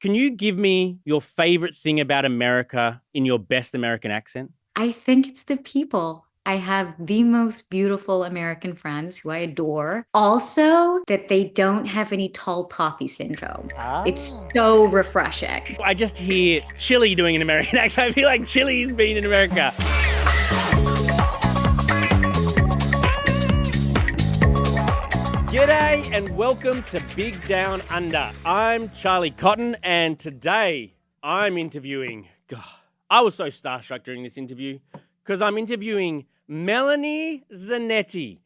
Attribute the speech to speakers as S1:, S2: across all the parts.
S1: can you give me your favorite thing about America in your best American accent?
S2: I think it's the people. I have the most beautiful American friends who I adore. Also, that they don't have any tall poppy syndrome. It's so refreshing.
S1: I just hear Chilli doing an American accent. I feel like Chilli's been in America. G'day and welcome to Big Down Under. I'm Charlie Cotton and today I'm interviewing, God, I was so starstruck during this interview because I'm interviewing Melanie Zanetti,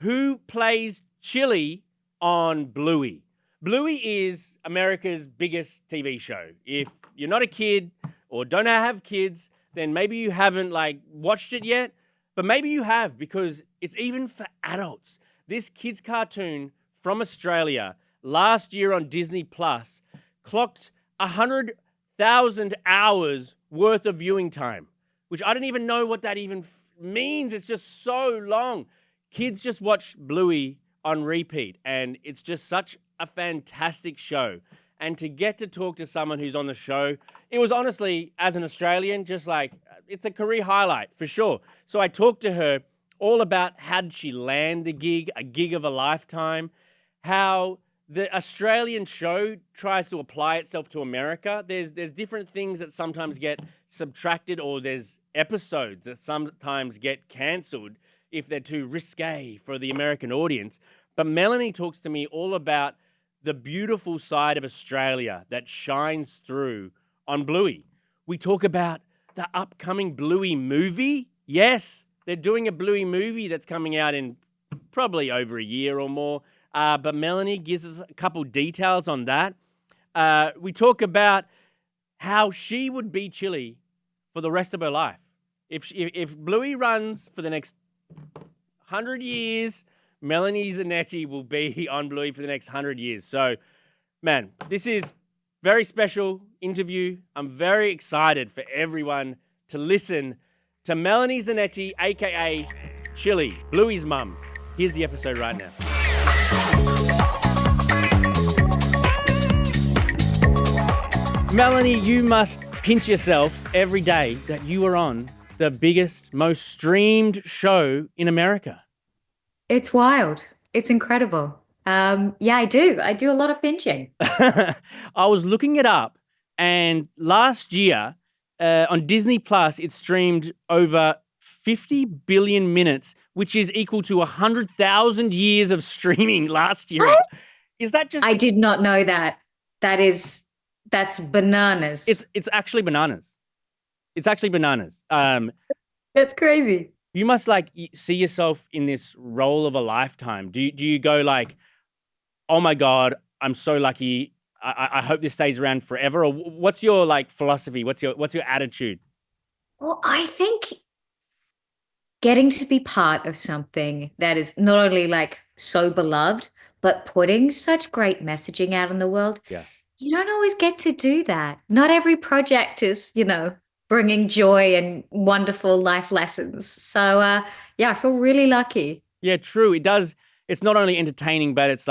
S1: who plays Chilli on Bluey. Bluey is America's biggest TV show. If you're not a kid or don't have kids, then maybe you haven't watched it yet, but maybe you have because it's even for adults. This kids cartoon from Australia last year on Disney Plus clocked 100,000 hours worth of viewing time, which I don't even know what that even means. It's just so long. Kids just watch Bluey on repeat, and it's just such a fantastic show. And to get to talk to someone who's on the show, it was honestly, as an Australian, it's a career highlight for sure. So I talked to her all about how did she land the gig, a gig of a lifetime, how the Australian show tries to apply itself to America. There's different things that sometimes get subtracted, or there's episodes that sometimes get cancelled if they're too risque for the American audience. But Melanie talks to me all about the beautiful side of Australia that shines through on Bluey. We talk about the upcoming Bluey movie. Yes, they're doing a Bluey movie that's coming out in probably over a year or more. But Melanie gives us a couple details on that. We talk about how she would be Chilli for the rest of her life. If Bluey runs for the next 100 years, Melanie Zanetti will be on Bluey for the next 100 years. So, man, this is very special interview. I'm very excited for everyone to listen to Melanie Zanetti, a.k.a. Chilli, Bluey's mum. Here's the episode right now. Melanie, you must pinch yourself every day that you are on the biggest, most streamed show in America.
S2: It's wild. It's incredible. Yeah, I do. I do a lot of pinching.
S1: I was looking it up, and last year on Disney Plus, it streamed over 50 billion minutes, which is equal to 100,000 years of streaming last year.
S2: What?
S1: Is that just...
S2: I did not know that. That's bananas.
S1: It's actually bananas. It's actually bananas.
S2: That's crazy.
S1: You must see yourself in this role of a lifetime. Do you go oh my God, I'm so lucky. I hope this stays around forever? Or what's your philosophy? What's your attitude?
S2: Well, I think getting to be part of something that is not only so beloved, but putting such great messaging out in the world.
S1: Yeah.
S2: You don't always get to do that. Not every project is, bringing joy and wonderful life lessons. So, yeah, I feel really lucky.
S1: Yeah, true. It does. It's not only entertaining, but it's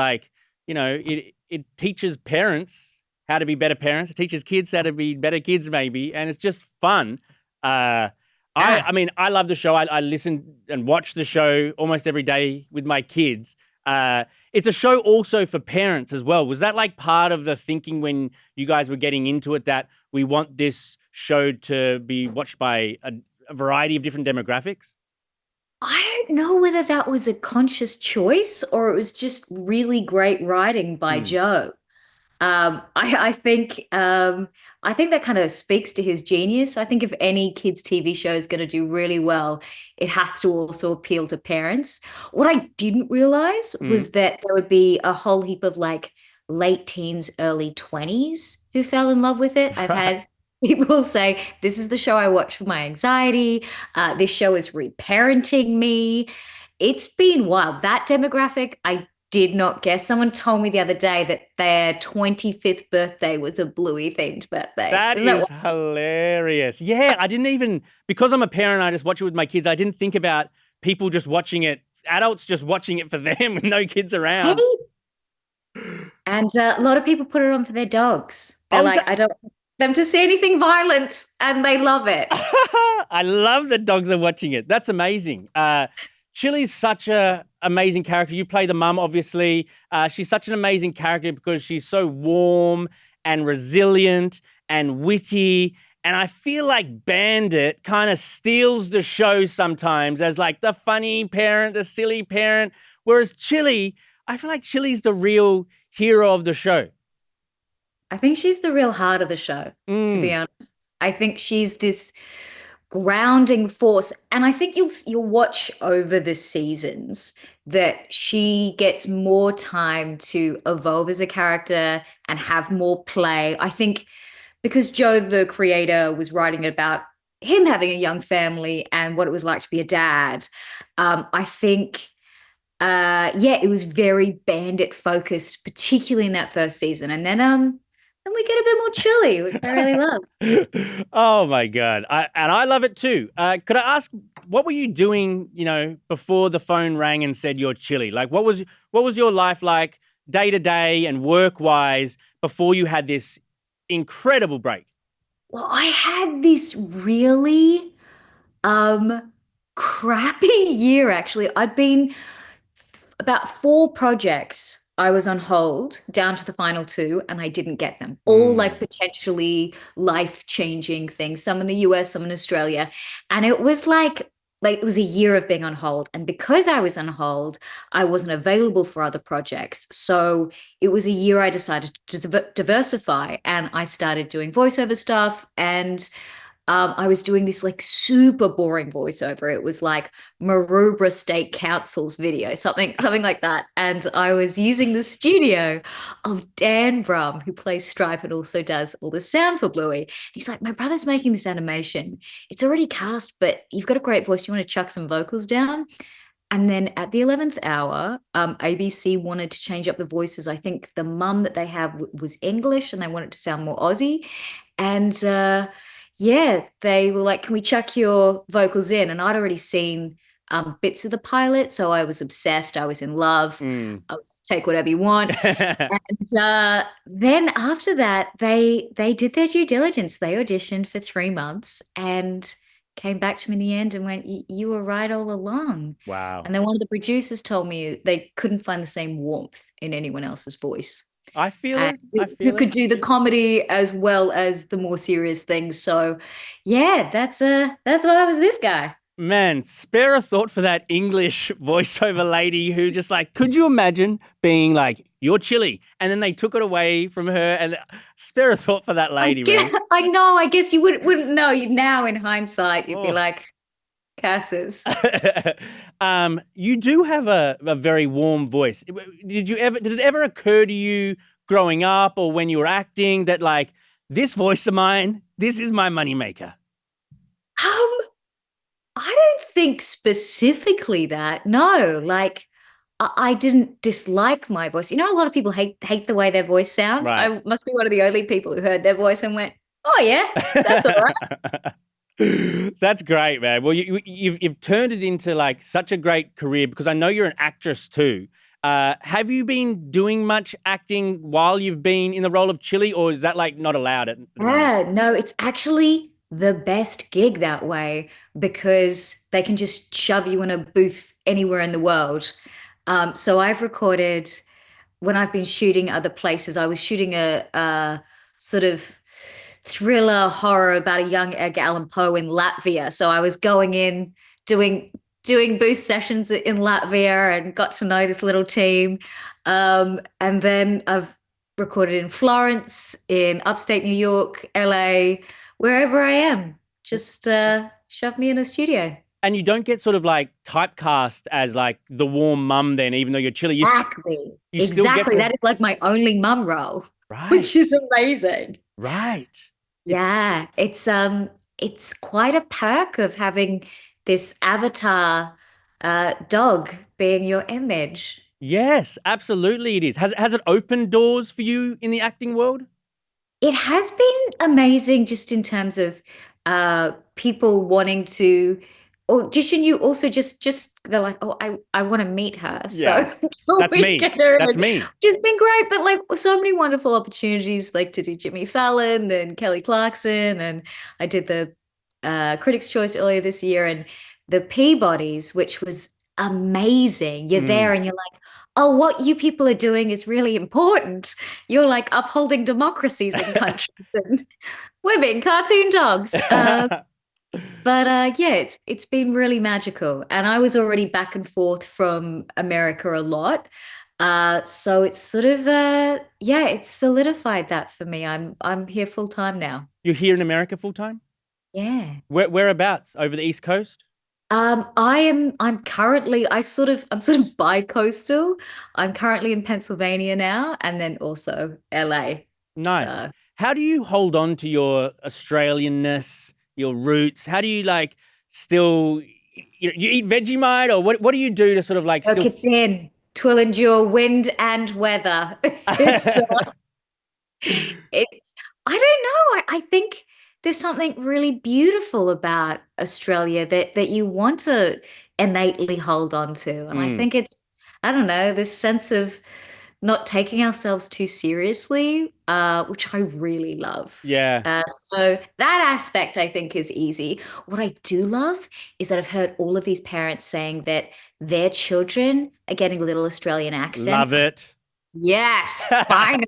S1: it teaches parents how to be better parents. It teaches kids how to be better kids, maybe. And it's just fun. I mean, I love the show. I listen and watch the show almost every day with my kids. It's a show also for parents as well. Was that part of the thinking when you guys were getting into it, that we want this show to be watched by a variety of different demographics?
S2: I don't know whether that was a conscious choice or it was just really great writing by Joe. I think that kind of speaks to his genius. I think if any kids' TV show is going to do really well, it has to also appeal to parents. What I didn't realize was that there would be a whole heap of late teens, early 20s who fell in love with it. I've had people say, this is the show I watch for my anxiety. This show is reparenting me. It's been wild. That demographic, I did not guess. Someone told me the other day that their 25th birthday was a Bluey-themed birthday.
S1: That is hilarious. Yeah, I didn't even, because I'm a parent, I just watch it with my kids. I didn't think about people just watching it, adults just watching it for them with no kids around.
S2: And a lot of people put it on for their dogs. They're
S1: I'm t-
S2: like, I don't want them to see anything violent, and they love it.
S1: I love that dogs are watching it. That's amazing. Chili's such a amazing character. You play the mum, obviously. She's such an amazing character because she's so warm and resilient and witty. And I feel like Bandit kind of steals the show sometimes as like the funny parent, the silly parent. Whereas Chili, I feel like Chili's the real hero of the show.
S2: I think she's the real heart of the show, to be
S1: Mm,
S2: honest. I think she's this grounding force, and I think you'll watch over the seasons that she gets more time to evolve as a character and have more play. I think because Joe, the creator, was writing about him having a young family and what it was like to be a dad. I think yeah, it was very bandit focused, particularly in that first season. And then we get a bit more chilly, which I really love.
S1: oh my god! I love it too. Could I ask, what were you doing? Before the phone rang and said you're Chili. Like, what was your life like, day to day and work wise, before you had this incredible break?
S2: Well, I had this really crappy year actually. I'd been about four projects I was on hold down to the final two, and I didn't get them. All like
S1: Mm.
S2: potentially life-changing things, some in the US, some in Australia. And it was like it was a year of being on hold. And because I was on hold, I wasn't available for other projects. So it was a year I decided to diversify, and I started doing voiceover stuff. And I was doing this like super boring voiceover. It was like Maroubra State Council's video, something like that. And I was using the studio of Dan Brum, who plays Stripe and also does all the sound for Bluey. He's like, my brother's making this animation. It's already cast, but you've got a great voice. You want to chuck some vocals down? And then at the 11th hour, ABC wanted to change up the voices. I think the mum that they have was English and they wanted to sound more Aussie. And yeah, they were like, can we chuck your vocals in? And I'd already seen bits of the pilot. So I was obsessed. I was in love.
S1: Mm.
S2: I was take whatever you want. And then after that, they did their due diligence. They auditioned for 3 months and came back to me in the end and went, You were right all along."
S1: Wow.
S2: And then one of the producers told me they couldn't find the same warmth in anyone else's voice.
S1: I feel
S2: And
S1: it. I
S2: who
S1: feel
S2: could
S1: it.
S2: do the comedy as well as the more serious things. So yeah, that's why I was this guy.
S1: Man, spare a thought for that English voiceover lady who just like, could you imagine being like, you're Chili? And then they took it away from her, and spare a thought for that lady, man.
S2: I know, I guess you wouldn't know. You now in hindsight, you'd be
S1: Oh.
S2: like, Cassis.
S1: You do have a very warm voice. Did it ever occur to you growing up or when you were acting that like, this voice of mine, this is my moneymaker?
S2: Um, I don't think specifically that. No, like I didn't dislike my voice. You know, a lot of people hate the way their voice sounds.
S1: Right.
S2: I must be one of the only people who heard their voice and went, "Oh yeah, that's all right."
S1: That's great, man. Well, you've turned it into like such a great career because I know you're an actress too. Have you been doing much acting while you've been in the role of Chili, or is that like not allowed at the moment?
S2: Yeah, no, it's actually the best gig that way because they can just shove you in a booth anywhere in the world. So I've recorded when I've been shooting other places. I was shooting a sort of thriller horror about a young Edgar Allan Poe in Latvia. So I was going in doing booth sessions in Latvia and got to know this little team. And then I've recorded in Florence, in upstate New York, LA, wherever I am. Just shove me in a studio.
S1: And you don't get sort of like typecast as like the warm mum then, even though you're Chili,
S2: Exactly.
S1: you still get
S2: Exactly.
S1: to.
S2: That is like my only mum role,
S1: Right,
S2: which is amazing.
S1: right. It,
S2: Yeah, it's quite a perk of having this avatar dog being your image.
S1: yes, absolutely it is. Has it opened doors for you in the acting world?
S2: It has been amazing just in terms of people wanting to audition you also just they're like, oh, I want to meet her. So
S1: Yeah,
S2: can
S1: that's
S2: we
S1: me.
S2: get her
S1: That's
S2: in?
S1: me.
S2: Just been great, but like so many wonderful opportunities like to do Jimmy Fallon and Kelly Clarkson, and I did the Critics' Choice earlier this year and the Peabodys, which was amazing. You're there
S1: Mm.
S2: and you're like, oh, what you people are doing is really important. You're like upholding democracies in countries and we're being cartoon dogs. But yeah, it's been really magical. And I was already back and forth from America a lot. So it's sort of yeah, it's solidified that for me. I'm here full time now.
S1: You're here in America full time?
S2: Yeah.
S1: Whereabouts? Over the East Coast?
S2: I'm currently I'm sort of bi-coastal. I'm currently in Pennsylvania now and then also LA.
S1: Nice.
S2: So
S1: How do you hold on to your Australianness, your roots? How do you like still you eat Vegemite or what do you do to sort of like
S2: look,
S1: still
S2: it's in. Twill endure wind and weather. It's It's, I don't know. I think there's something really beautiful about Australia that you want to innately hold on to. And I
S1: Mm,
S2: think it's, I don't know, this sense of not taking ourselves too seriously, which I really love.
S1: yeah.
S2: Uh, so that aspect I think is easy. What I do love is that I've heard all of these parents saying that their children are getting little Australian accents.
S1: Love it.
S2: Yes, finally.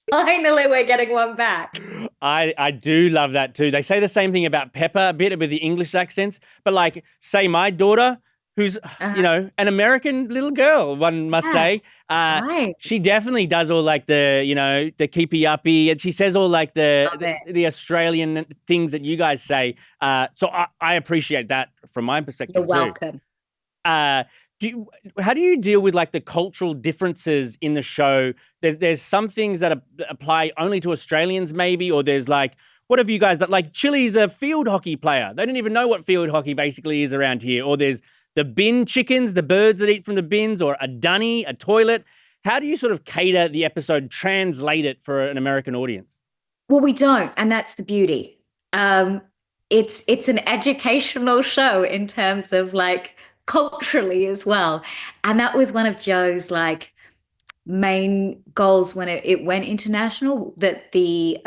S2: Finally, we're getting one back.
S1: I do love that too. They say the same thing about Pepper a bit with the English accents, but like say my daughter, who's
S2: Uh,
S1: an American little girl, one must
S2: yeah,
S1: say,
S2: right.
S1: she definitely does all like the the keepy uppy, and she says all like
S2: Love it.
S1: the Australian things that you guys say. So I appreciate that from my
S2: You're
S1: perspective too.
S2: welcome.
S1: Uh, how do you deal with like the cultural differences in the show? There's some things that apply only to Australians, maybe, or there's like, what have you guys that like Chili's a field hockey player? They don't even know what field hockey basically is around here. Or there's the bin chickens, the birds that eat from the bins, or a dunny, a toilet. How do you sort of cater the episode, translate it for an American audience?
S2: Well, we don't, and that's the beauty. Um, it's an educational show in terms of like culturally as well. And that was one of Joe's like main goals when it went international, that the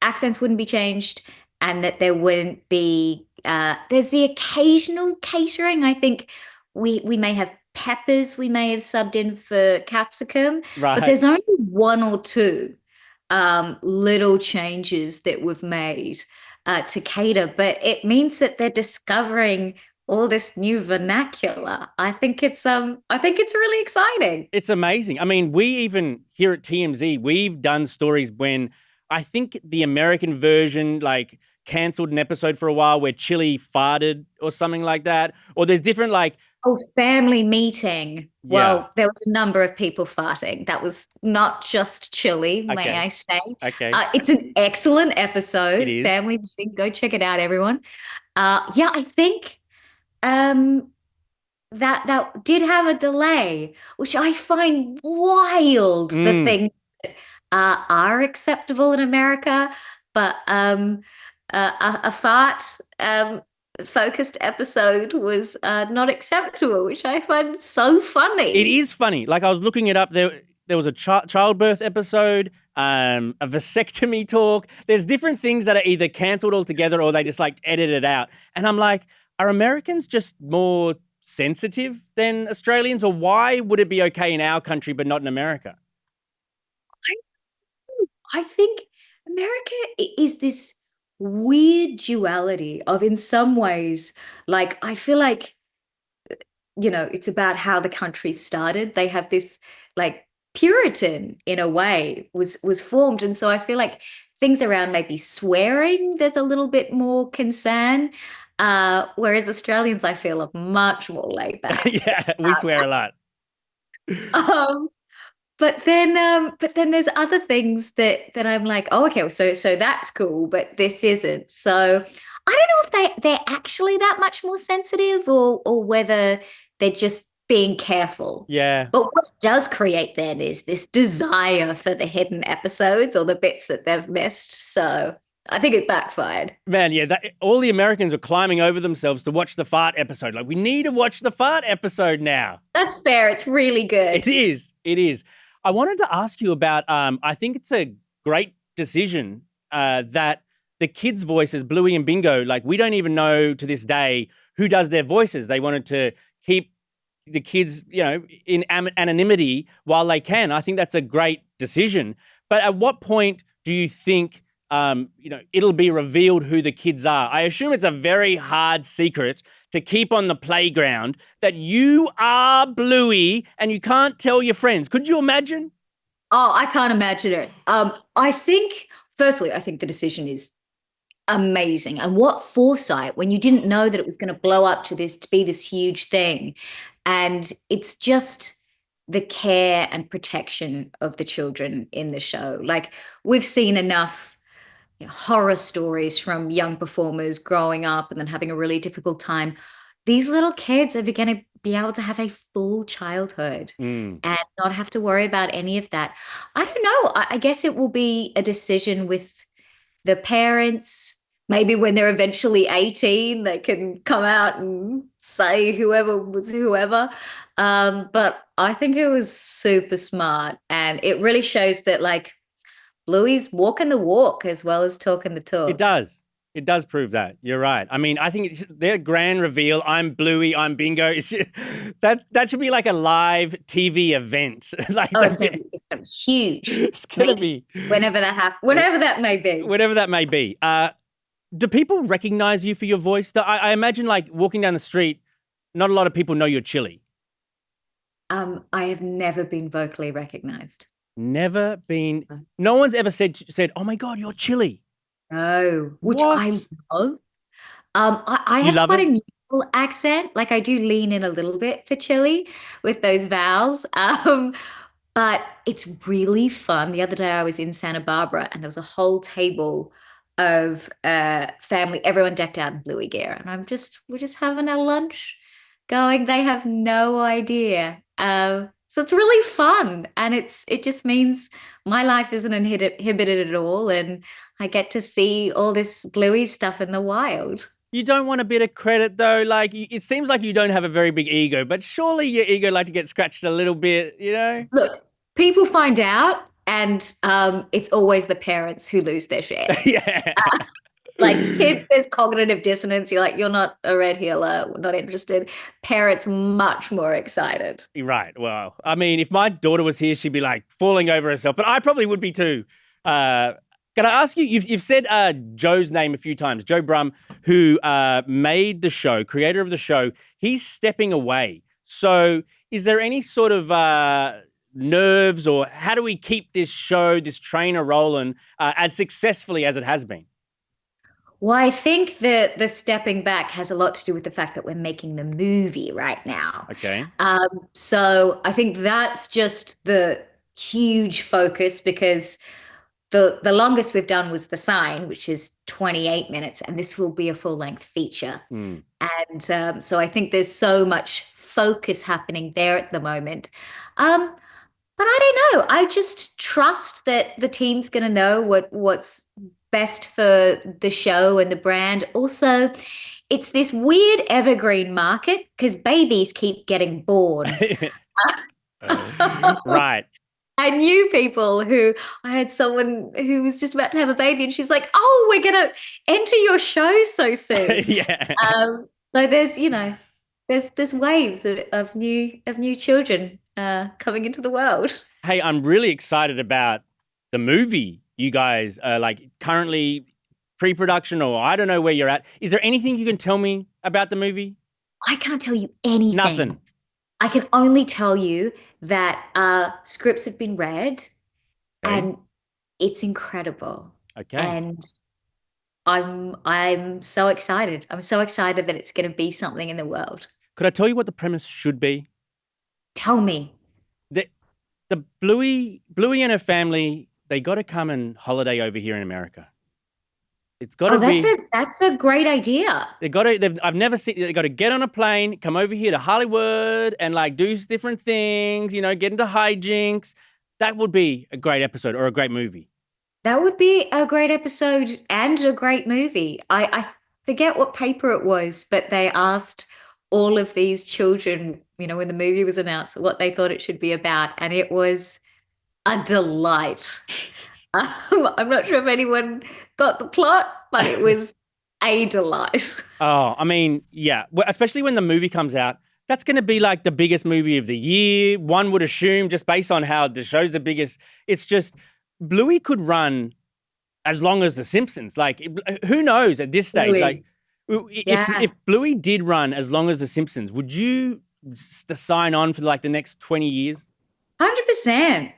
S2: accents wouldn't be changed and that there wouldn't be there's the occasional catering. I think we may have peppers we may have subbed in for capsicum, but
S1: Right.
S2: there's only one or two little changes that we've made to cater, but it means that they're discovering all this new vernacular. I think it's really exciting.
S1: It's amazing. I mean, we even here at TMZ, we've done stories when I think the American version like canceled an episode for a while where Chili farted or something like that. Or there's different like,
S2: Oh, family meeting.
S1: yeah,
S2: Well, there was a number of people farting. That was not just Chile, may
S1: okay,
S2: I say.
S1: okay,
S2: It's an excellent
S1: it
S2: episode.
S1: is.
S2: Family meeting. Go check it out, everyone. Yeah, I think um, that did have a delay, which I find wild. The
S1: Mm.
S2: things that are acceptable in America, but a fart focused episode was not acceptable, which I find so
S1: It
S2: funny.
S1: is funny. Like I was looking it up. There was a childbirth episode, a vasectomy talk. There's different things that are either cancelled altogether or they just like edit it out. And I'm like, are Americans just more sensitive than Australians, or why would it be okay in our country but not in America?
S2: I think America is this weird duality of, in some ways, like I feel like it's about how the country started. They have this like Puritan in a way was formed. And so I feel like things around maybe swearing, there's a little bit more concern. Whereas Australians, I feel, are much more laid back.
S1: Yeah, we swear a lot.
S2: Um, but then there's other things that I'm like, oh, okay, so that's cool, but this isn't. So I don't know if they're actually that much more sensitive or whether they're just being careful.
S1: Yeah.
S2: But what it does create then is this desire for the hidden episodes or the bits that they've missed. So I think it backfired.
S1: Man, yeah, all the Americans are climbing over themselves to watch the fart episode. Like, we need to watch the fart episode now.
S2: That's fair. It's really good.
S1: It is. It is. I wanted to ask you about, I think it's a great decision that the kids' voices, Bluey and Bingo, like, we don't even know to this day who does their voices. They wanted to keep the kids, in anonymity while they can. I think that's a great decision. But at what point do you think, it'll be revealed who the kids are? I assume it's a very hard secret to keep on the playground that you are Bluey and you can't tell your friends. Could you imagine?
S2: Oh, I can't imagine it. Firstly, I think the decision is amazing. And what foresight when you didn't know that it was going to blow up to be this huge thing. And it's just the care and protection of the children in the show. Like, we've seen enough horror stories from young performers growing up and then having a really difficult time. These little kids are going to be able to have a full childhood and not have to worry about any of that. I don't know. I guess it will be a decision with the parents. Maybe when they're eventually 18, they can come out and say whoever was whoever. But I think it was super smart. And it really shows that, like, Bluey's walking the walk as well as talking the talk.
S1: It does. It does prove that. You're right. I mean, I think their grand reveal, I'm Bluey, I'm Bingo, that should be like a live TV event.
S2: It's going to be huge.
S1: It's going to be.
S2: Whenever that happens, whenever that may be.
S1: Whatever that may be. Do people recognize you for your voice? I imagine, like, walking down the street, not a lot of people know you're Chilli.
S2: I have never been vocally recognized.
S1: Never been. No one's ever said, "Oh my God, you're Chilli."
S2: No, which I love. I have quite a neutral accent. Like, I do lean in a little bit for Chilli with those vowels. But it's really fun. The other day I was in Santa Barbara and there was a whole table of family, everyone decked out in Bluey gear. And we're just having our lunch going. They have no idea. So it's really fun. And it just means my life isn't inhibited at all. And I get to see all this Bluey stuff in the wild.
S1: You don't want a bit of credit, though? Like, it seems like you don't have a very big ego, but surely your ego like to get scratched a little bit,
S2: Look, people find out, and it's always the parents who lose their share.
S1: Yeah.
S2: Like, kids, there's cognitive dissonance. You're like, you're not a red healer, we're not interested. Parents, much more excited.
S1: Right. Well, I mean, if my daughter was here, she'd be like falling over herself, but I probably would be too. Can I ask you, you've said Joe's name a few times, Joe Brum, who made the show, creator of the show. He's stepping away. So is there any sort of nerves, or how do we keep this show, this trainer rolling as successfully as it has been?
S2: Well, I think that the stepping back has a lot to do with the fact that we're making the movie right now.
S1: Okay.
S2: So I think that's just the huge focus, because the longest we've done was The Sign, which is 28 minutes, and this will be a full-length feature. And so I think there's so much focus happening there at the moment. But I don't know. I just trust that the team's going to know what's best for the show and the brand. Also, it's this weird evergreen market because babies keep getting born.
S1: Right.
S2: I knew people I had someone who was just about to have a baby and she's like, "Oh, we're going to enter your show so soon."
S1: Yeah.
S2: So there's waves of new children coming into the world.
S1: Hey, I'm really excited about the movie. You guys are like currently pre-production, or I don't know where you're at. Is there anything you can tell me about the movie?
S2: I can't tell you anything.
S1: Nothing.
S2: I can only tell you that scripts have been read, and it's incredible.
S1: Okay.
S2: And I'm so excited. I'm so excited that it's going to be something in the world.
S1: Could I tell you what the premise should be?
S2: Tell me.
S1: The Bluey and her family, they got to come and holiday over here in America. It's got to be.
S2: That's a great idea.
S1: I've never seen. They got to get on a plane, come over here to Hollywood, and like do different things. Get into hijinks. That would be a great episode or a great movie.
S2: That would be a great episode and a great movie. I forget what paper it was, but they asked all of these children, when the movie was announced, what they thought it should be about, and it was a delight. I'm not sure if anyone got the plot, but it was a delight.
S1: Oh, I mean, yeah, especially when the movie comes out, that's going to be like the biggest movie of the year. One would assume, just based on how the show's the biggest. It's just Bluey could run as long as The Simpsons. Like, who knows at this stage? Like,
S2: Really. Yeah,
S1: if Bluey did run as long as The Simpsons, would you sign on for like the next 20 years?
S2: 100%.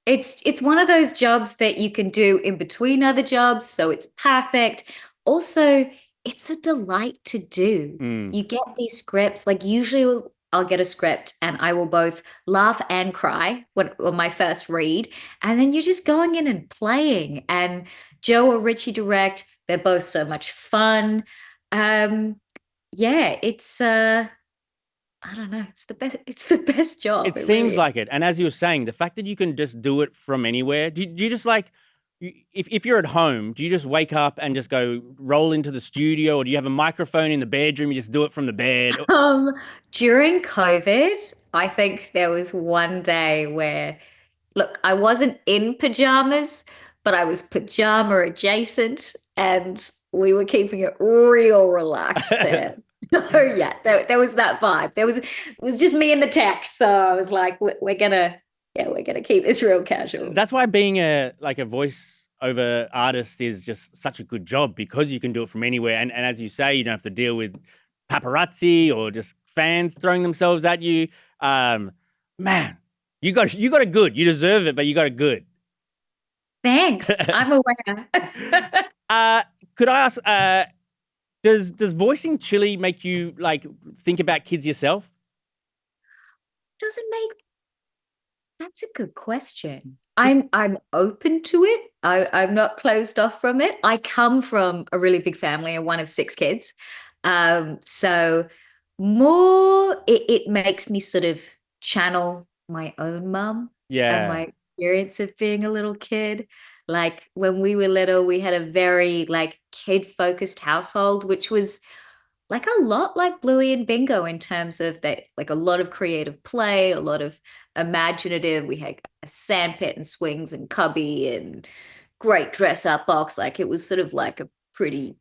S2: It's one of those jobs that you can do in between other jobs, so it's perfect. Also, it's a delight to do.
S1: Mm.
S2: You get these scripts, like usually I'll get a script and I will both laugh and cry when on my first read, and then you're just going in and playing. And Joe or Richie direct, they're both so much fun. Yeah, it's I don't know, it's the best job.
S1: It
S2: It really
S1: seems
S2: is.
S1: like it. And as you were saying, the fact that you can just do it from anywhere, do you just like, if you're at home, do you just wake up and just go roll into the studio, or do you have a microphone in the bedroom, you just do it from the bed?
S2: Um, During COVID, I think there was one day where, look, I wasn't in pajamas, but I was pajama adjacent, and we were keeping it real relaxed there. So yeah, there was that vibe. It was just me and the text. So I was like, we're gonna keep this real casual.
S1: That's why being a voice over artist is just such a good job, because you can do it from anywhere. And as you say, you don't have to deal with paparazzi or just fans throwing themselves at you. Um, Man, you got it good. You deserve it, but you got it good.
S2: Thanks. I'm aware.
S1: uh, could I ask? Does voicing Chili make you like think about kids yourself?
S2: Doesn't make That's a good question. I'm open to it. I'm not closed off from it. I come from a really big family and one of six kids. So more it makes me sort of channel my own mum and
S1: Yeah.
S2: my experience of being a little kid. Like when we were little, we had a very like kid-focused household, which was like a lot like Bluey and Bingo in terms of that, like a lot of creative play, a lot of imaginative. We had a sandpit and swings and cubby and great dress up box. Like it was sort of like a pretty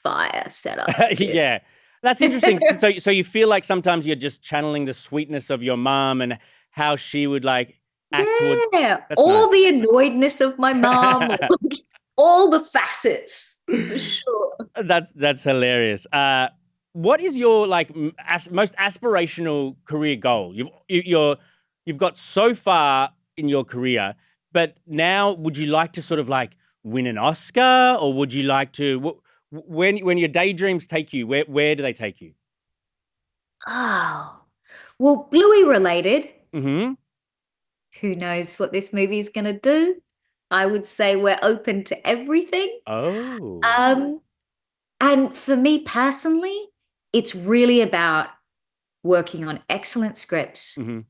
S2: fire setup for kids.
S1: Yeah. That's interesting. So you feel like sometimes you're just channeling the sweetness of your mom and how she would like act towards.
S2: Yeah,
S1: That's
S2: all
S1: nice.
S2: the annoyedness of my mom, all the facets for sure.
S1: That's hilarious. What is your like most aspirational career goal? You've got so far in your career, but now would you like to sort of like win an Oscar, or would you like to when your daydreams take you, where do they take you?
S2: Oh, well, Bluey related.
S1: Mm-hmm.
S2: Who knows what this movie is going to do? I would say we're open to everything.
S1: Oh.
S2: Um, and for me personally, it's really about working on excellent scripts,
S1: Mm-hmm.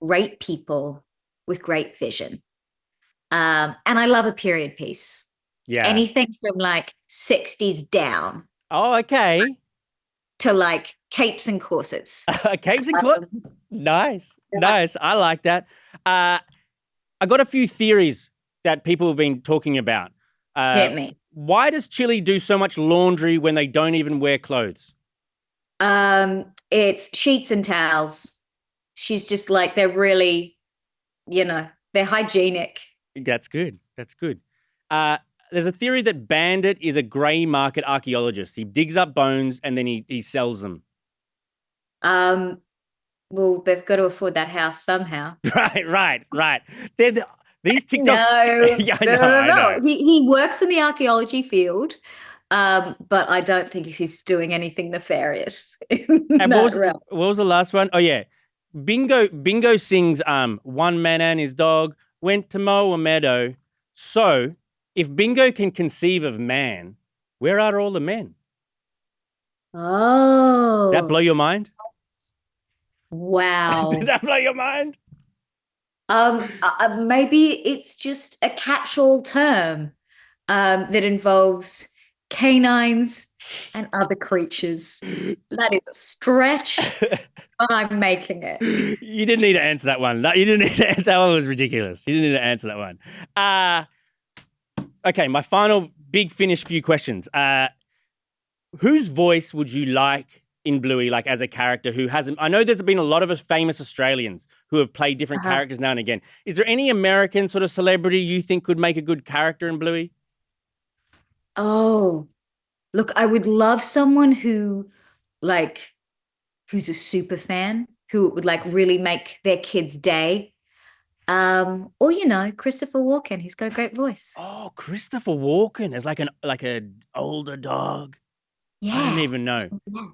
S2: great people with great vision. And I love a period piece.
S1: Yeah.
S2: Anything from like 60s down
S1: Oh, okay.
S2: to like capes and corsets.
S1: Capes and Club.
S2: Um,
S1: Nice. Nice. I like that. Uh, I got a few theories that people have been talking about. Uh,
S2: Hit me.
S1: why does Chili do so much laundry when they don't even wear clothes?
S2: It's sheets and towels. She's just like, they're really, they're hygienic.
S1: That's good. That's good. There's a theory that Bandit is a grey market archaeologist. He digs up bones and then he sells them.
S2: Um, well, they've got to afford that house somehow.
S1: Right. These TikToks.
S2: No,
S1: Yeah, I
S2: no,
S1: know,
S2: no,
S1: I know.
S2: no. He works in the archaeology field, but I don't think he's doing anything nefarious in
S1: And
S2: that realm.
S1: what was the last one? Oh yeah, Bingo sings one man and his dog went to mow a meadow. So if Bingo can conceive of man, where are all the men? Did that
S2: Oh,
S1: blow your mind? Did
S2: wow.
S1: that blow your mind?
S2: Maybe it's just a catch-all term that involves canines and other creatures. That is a stretch, but I'm making it.
S1: You didn't need to answer that one. You didn't need to answer. That one was ridiculous. You didn't need to answer that one. Okay, my final big finish few questions. Whose voice would you like in Bluey, like as a character who hasn't? I know there's been a lot of famous Australians who have played different characters now and again. Is there any American sort of celebrity you think could make a good character in Bluey?
S2: Oh, look, I would love someone who's a super fan, who would like really make their kid's day. Or Christopher Walken. He's got a great voice.
S1: Oh, Christopher Walken as like an older dog.
S2: Yeah.
S1: I don't even know.
S2: Yeah.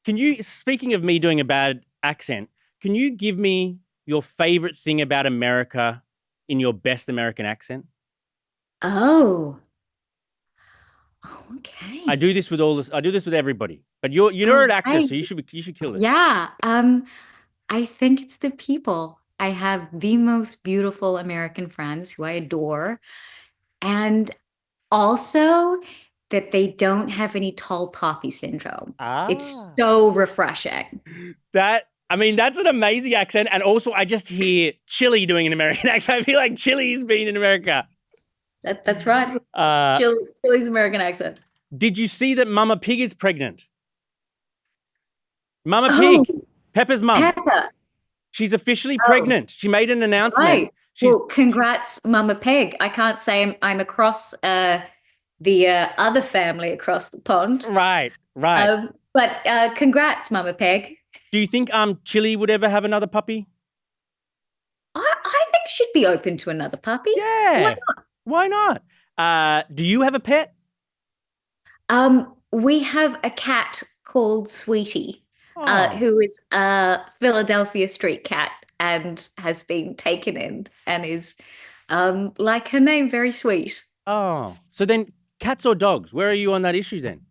S1: Can you, speaking of me doing a bad accent, can you give me your favorite thing about America in your best American accent?
S2: Oh, okay.
S1: I do this with everybody, but you're an actress, so you should kill it.
S2: Yeah. I think it's the people. I have the most beautiful American friends who I adore, and also that they don't have any tall poppy syndrome. It's so refreshing.
S1: That's an amazing accent. And also I just hear Chilli doing an American accent. I feel like Chilli's been in America.
S2: That's right. Chilli's American accent.
S1: Did you see that Mama Pig is pregnant? Mama Pig, Peppa's mum.
S2: Peppa.
S1: She's officially pregnant. She made an announcement.
S2: Right. Well, congrats, Mama Pig. I can't say I'm across the other family across the pond.
S1: Right.
S2: But congrats, Mama Pig.
S1: Do you think Chilli would ever have another puppy?
S2: I think she'd be open to another puppy.
S1: Yeah. Why not? Do you have a pet?
S2: We have a cat called Sweetie, who is a Philadelphia street cat and has been taken in and is, like her name, very sweet.
S1: Oh, so then cats or dogs? Where are you on that issue then?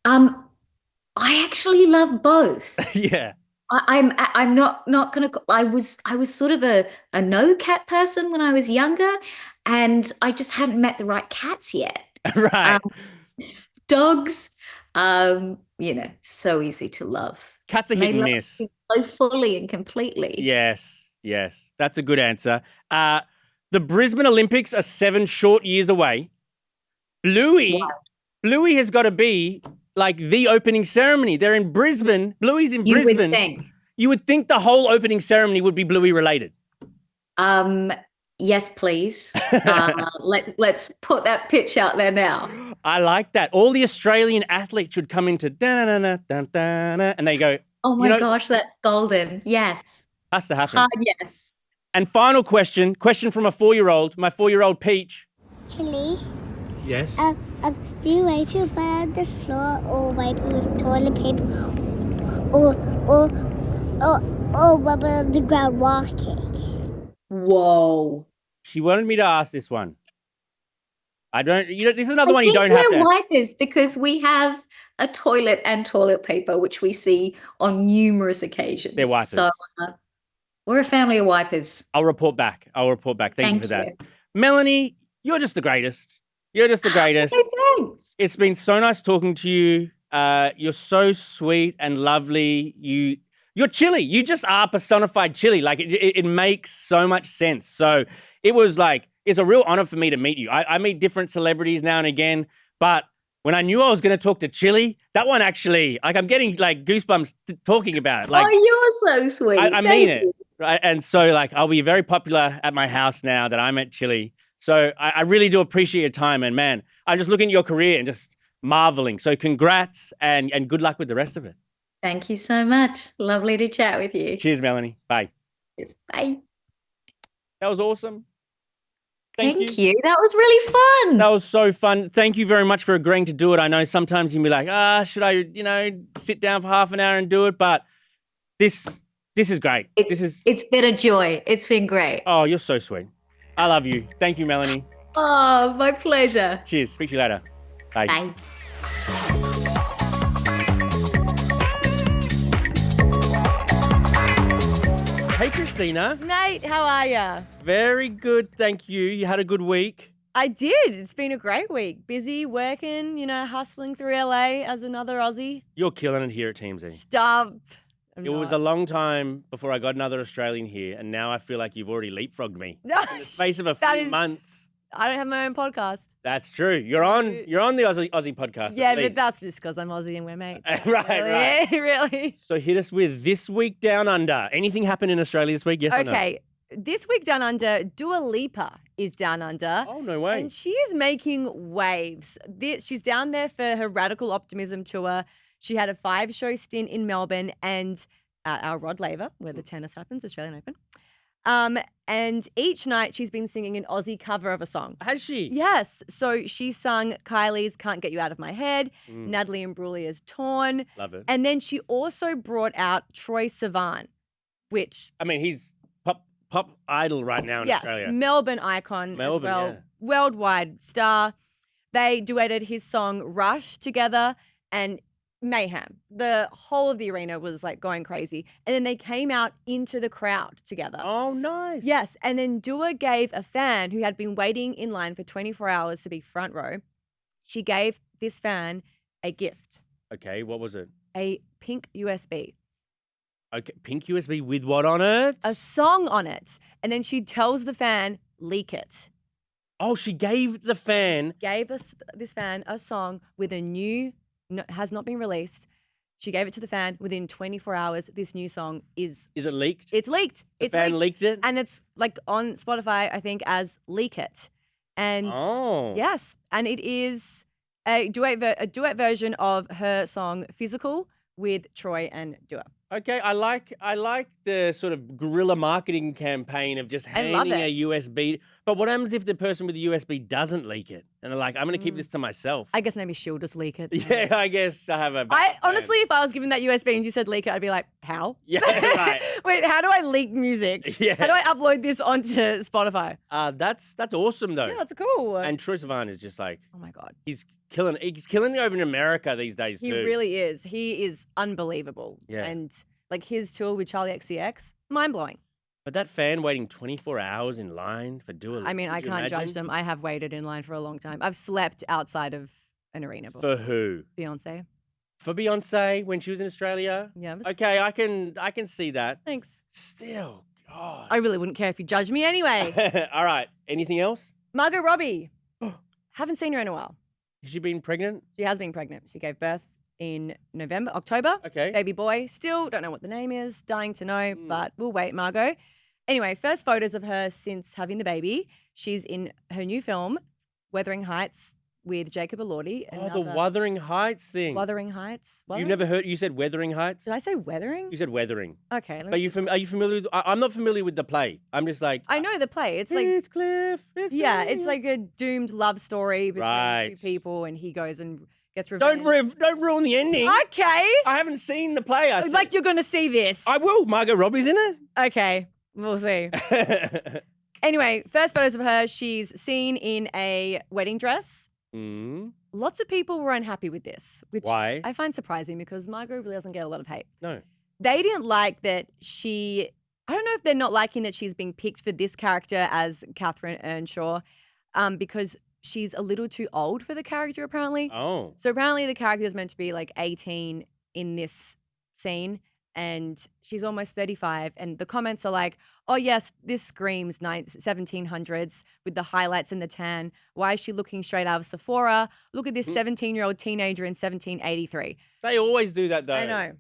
S2: I actually love both.
S1: Yeah.
S2: I'm not gonna. I was sort of a no cat person when I was younger, and I just hadn't met the right cats yet.
S1: Right.
S2: Dogs, so easy to love.
S1: Cats are hit and miss.
S2: So fully and completely.
S1: Yes. That's a good answer. The Brisbane Olympics are 7 short years away. Bluey has got to be like the opening ceremony. They're in Brisbane. Bluey's in Brisbane. You would think the whole opening ceremony would be Bluey related.
S2: Yes, please. Let's put that pitch out there now.
S1: I like that. All the Australian athletes should come into da-na-na-na-na-na-na, and they go,
S2: oh my gosh, that's golden. Yes.
S1: Has to happen.
S2: Hard yes.
S1: And final question from a 4-year-old, my 4-year-old Peach.
S3: Chilli.
S1: Yes?
S3: Do you wipe your butt on the floor or wipe it with toilet paper or rub it on the ground walking?
S2: Whoa.
S1: She wanted me to ask this one. This is another one you don't have to.
S2: We're wipers because we have a toilet and toilet paper, which we see on numerous occasions.
S1: They're wipers.
S2: So we're a family of wipers.
S1: I'll report back. Thank you for that. Melanie, you're just the greatest. Okay,
S2: thanks.
S1: It's been so nice talking to you. You're so sweet and lovely. You're Chilli. You just are personified Chilli. Like it makes so much sense. So it's a real honor for me to meet you. I meet different celebrities now and again, but when I knew I was going to talk to Chilli, that one actually, I'm getting like goosebumps talking about it. Like,
S2: oh, you're so sweet.
S1: I mean it. Right? And so I'll be very popular at my house now that I met Chilli. So I really do appreciate your time. And man, I'm just looking at your career and just marveling. So congrats and good luck with the rest of it.
S2: Thank you so much. Lovely to chat with you.
S1: Cheers, Melanie. Bye.
S2: Yes, bye.
S1: That was awesome.
S2: Thank you. That was really fun.
S1: That was so fun. Thank you very much for agreeing to do it. I know sometimes you can be like, should I, sit down for half an hour and do it? But this is great.
S2: It's been a joy. It's been great.
S1: Oh, you're so sweet. I love you. Thank you, Melanie.
S2: Oh, my pleasure.
S1: Cheers. Speak to you later. Bye.
S2: Bye.
S1: Hey, Christina.
S4: Mate, how are ya?
S1: Very good, thank you. You had a good week?
S4: I did. It's been a great week. Busy, working, hustling through LA as another Aussie.
S1: You're killing it here at TMZ.
S4: Stop.
S1: It was a long time before I got another Australian here, and now I feel like you've already leapfrogged me. In the space of a few months.
S4: I don't have my own podcast.
S1: That's true. You're on the Aussie podcast.
S4: Yeah,
S1: at
S4: but
S1: least.
S4: that's just because I'm Aussie and we're mates.
S1: Right.
S4: Really.
S1: So hit us with This Week Down Under. Anything happened in Australia this week? Yes or no?
S4: Okay. This week down under, Dua Lipa is down under.
S1: Oh, no way.
S4: And she is making waves. She's down there for her Radical Optimism tour. She had a 5-show stint in Melbourne and at our Rod Laver, where the tennis happens, Australian Open. And each night she's been singing an Aussie cover of a song.
S1: Has she?
S4: Yes. So she sung Kylie's Can't Get You Out of My Head, Natalie Imbruglia's Torn.
S1: Love it.
S4: And then she also brought out Troye Sivan, which...
S1: I mean, he's pop idol right now in Australia.
S4: Yes, Melbourne icon as well.
S1: Yeah.
S4: Worldwide star. They duetted his song Rush together and mayhem. The whole of the arena was like going crazy. And then they came out into the crowd together.
S1: Oh, nice.
S4: Yes. And then Dua gave a fan who had been waiting in line for 24 hours to be front row, she gave this fan a gift.
S1: Okay, what was it?
S4: A pink USB.
S1: Okay, pink USB with what on it?
S4: A song on it. And then she tells the fan, leak it.
S1: Oh, she gave the fan.
S4: Gave this fan a song with a new, has not been released. She gave it to the fan within 24 hours. This new song is...
S1: Is it leaked?
S4: It's leaked.
S1: The fan leaked it?
S4: And it's like on Spotify, I think, as Leak It. And yes, and it is a duet version of her song Physical with Troy and Dua.
S1: Okay, I like the sort of guerrilla marketing campaign of just handing a USB. But what happens if the person with the USB doesn't leak it? And they're like, I'm going to keep this to myself.
S4: I guess maybe she'll just leak it.
S1: Yeah, I guess I have a...
S4: honestly, if I was given that USB and you said leak it, I'd be like, how?
S1: Yeah, right.
S4: Wait, how do I leak music?
S1: Yeah.
S4: How do I upload this onto Spotify?
S1: That's awesome, though.
S4: Yeah, that's cool.
S1: And Troye Sivan is just like...
S4: Oh, my God.
S1: He's killing it over in America these days, too.
S4: He really is. He is unbelievable.
S1: Yeah.
S4: And like his tour with Charlie XCX, mind-blowing.
S1: But that fan waiting 24 hours in line for Dua Lipa.
S4: I mean, I can't judge them. I have waited in line for a long time. I've slept outside of an arena before.
S1: For who?
S4: Beyonce.
S1: For Beyonce when she was in Australia?
S4: Yeah.
S1: Okay, I can see that.
S4: Thanks.
S1: Still, God.
S4: I really wouldn't care if you judged me anyway.
S1: All right. Anything else?
S4: Margot Robbie. Haven't seen her in a while.
S1: Has she been pregnant?
S4: She has been pregnant. She gave birth in October.
S1: Okay.
S4: Baby boy. Still don't know what the name is. Dying to know, but we'll wait, Margot. Anyway, first photos of her since having the baby. She's in her new film, Wuthering Heights, with Jacob Elordi.
S1: Oh, the Wuthering Heights thing.
S4: Wuthering Heights?
S1: You've never heard, you said Wuthering Heights?
S4: Did I say weathering?
S1: You said weathering.
S4: Okay.
S1: But are you familiar with, I'm not familiar with the play. I'm just like.
S4: I know the play. It's like.
S1: Heathcliff.
S4: Yeah, it's like a doomed love story between two people and he goes and gets revenge.
S1: Don't ruin the ending.
S4: Okay.
S1: I haven't seen the play.
S4: Like you're going to see this.
S1: I will. Margot Robbie's in it.
S4: Okay. We'll see. Anyway, first photos of her, she's seen in a wedding dress. Lots of people were unhappy with this, which
S1: Why?
S4: I find surprising because Margot really doesn't get a lot of hate.
S1: No.
S4: They didn't like that I don't know if they're not liking that she's being picked for this character as Catherine Earnshaw because she's a little too old for the character apparently.
S1: Oh.
S4: So apparently the character is meant to be like 18 in this scene. And she's almost 35. And the comments are like, oh, yes, this screams 1700s with the highlights and the tan. Why is she looking straight out of Sephora? Look at this 17-year-old teenager in 1783.
S1: They always do that, though.
S4: I know.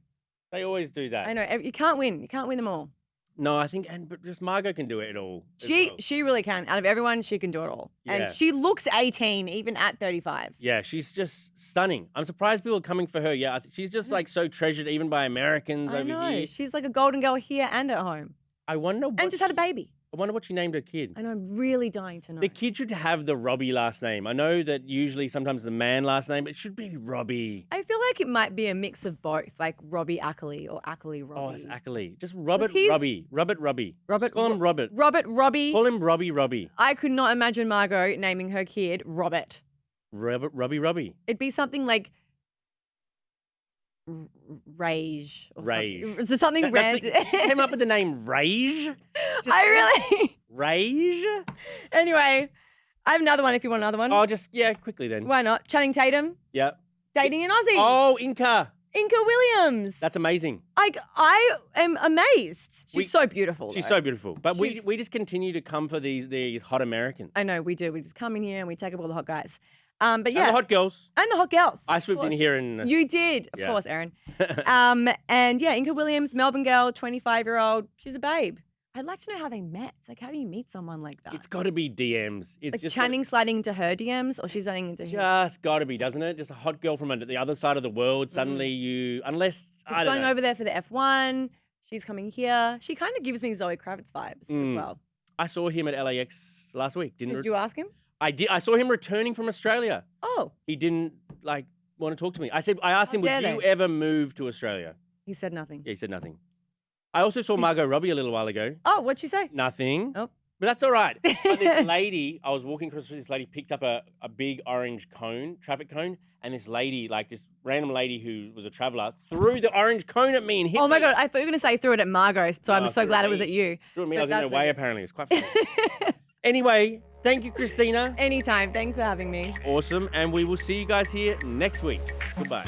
S1: They always do that.
S4: I know. You can't win. You can't win them all.
S1: No, I think, but just Margot can do it all.
S4: She really can. Out of everyone, she can do it all.
S1: Yeah.
S4: And she looks 18, even at 35.
S1: Yeah, she's just stunning. I'm surprised people are coming for her. Yeah, she's just like so treasured even by Americans
S4: I
S1: over
S4: know.
S1: here.
S4: She's like a golden girl here and at home.
S1: I wonder what...
S4: And just had a baby.
S1: I wonder what she named her kid.
S4: I know, I'm really dying to know.
S1: The kid should have the Robbie last name. I know that usually sometimes the man last name, but it should be Robbie.
S4: I feel like it might be a mix of both, like Robbie Ackley or Ackley Robbie.
S1: Oh, it's Ackley. Just Robert
S4: he's-
S1: Robbie. Robert Robbie.
S4: Robert-
S1: Just call him Robert.
S4: Robert Robbie.
S1: Call him Robbie Robbie.
S4: I could not imagine Margot naming her kid Robert.
S1: Robert Robbie Robbie.
S4: It'd be something like Rage. Or
S1: Rage.
S4: Something. Is there something
S1: That's
S4: random?
S1: came up with the name Rage?
S4: I really.
S1: Rage?
S4: Anyway, I have another one if you want another one.
S1: Oh, quickly then.
S4: Why not? Channing Tatum
S1: Yeah.
S4: dating an Aussie.
S1: Oh, Inca.
S4: Inca Williams.
S1: That's amazing.
S4: I am amazed. She's so beautiful.
S1: She's
S4: though.
S1: so beautiful. But
S4: She's-
S1: we just continue to come for these hot Americans.
S4: I know we do. We just come in here and we take up all the hot guys. But yeah,
S1: And the hot girls.
S4: and the hot girls.
S1: I
S4: of
S1: swooped in
S4: course.
S1: here and
S4: You did, of
S1: Yeah.
S4: course, Erin. And yeah, Inca Williams, Melbourne girl, 25-year-old. She's a babe. I'd like to know how they met. It's like, how do you meet someone like that?
S1: it's got to be DMs. It's
S4: Like
S1: just
S4: Channing sliding into her DMs, or she's sliding into his.
S1: just got to be, doesn't it? Just a hot girl from the other side of the world. Suddenly unless I
S4: He's
S1: don't
S4: going
S1: know.
S4: over there for the F1. She's coming here. She kind of gives me Zoe Kravitz vibes as well.
S1: I saw him at LAX last week.
S4: Did you ask him?
S1: I did. I saw him returning from Australia.
S4: Oh,
S1: He didn't want to talk to me. I asked him, would
S4: dare
S1: you
S4: they?
S1: ever move to Australia?
S4: he said nothing.
S1: Yeah, he said nothing. I also saw Margot Robbie a little while ago.
S4: Oh, what'd she say?
S1: Nothing.
S4: Oh.
S1: But that's all right. But this lady, I was walking across the street, this lady picked up a big orange cone, traffic cone, and this lady, this random lady who was a traveller, threw the orange cone at me and hit
S4: Oh my
S1: me.
S4: God, I thought you were going to say threw it at Margot, so I'm
S1: No,
S4: so
S1: threw
S4: glad
S1: at
S4: it was
S1: me.
S4: at you.
S1: Threw at me.
S4: But
S1: I was in
S4: that's
S1: her way,
S4: okay.
S1: apparently. It was quite funny. Anyway, thank you, Christina.
S4: Anytime. Thanks for having me.
S1: Awesome. And we will see you guys here next week. Goodbye.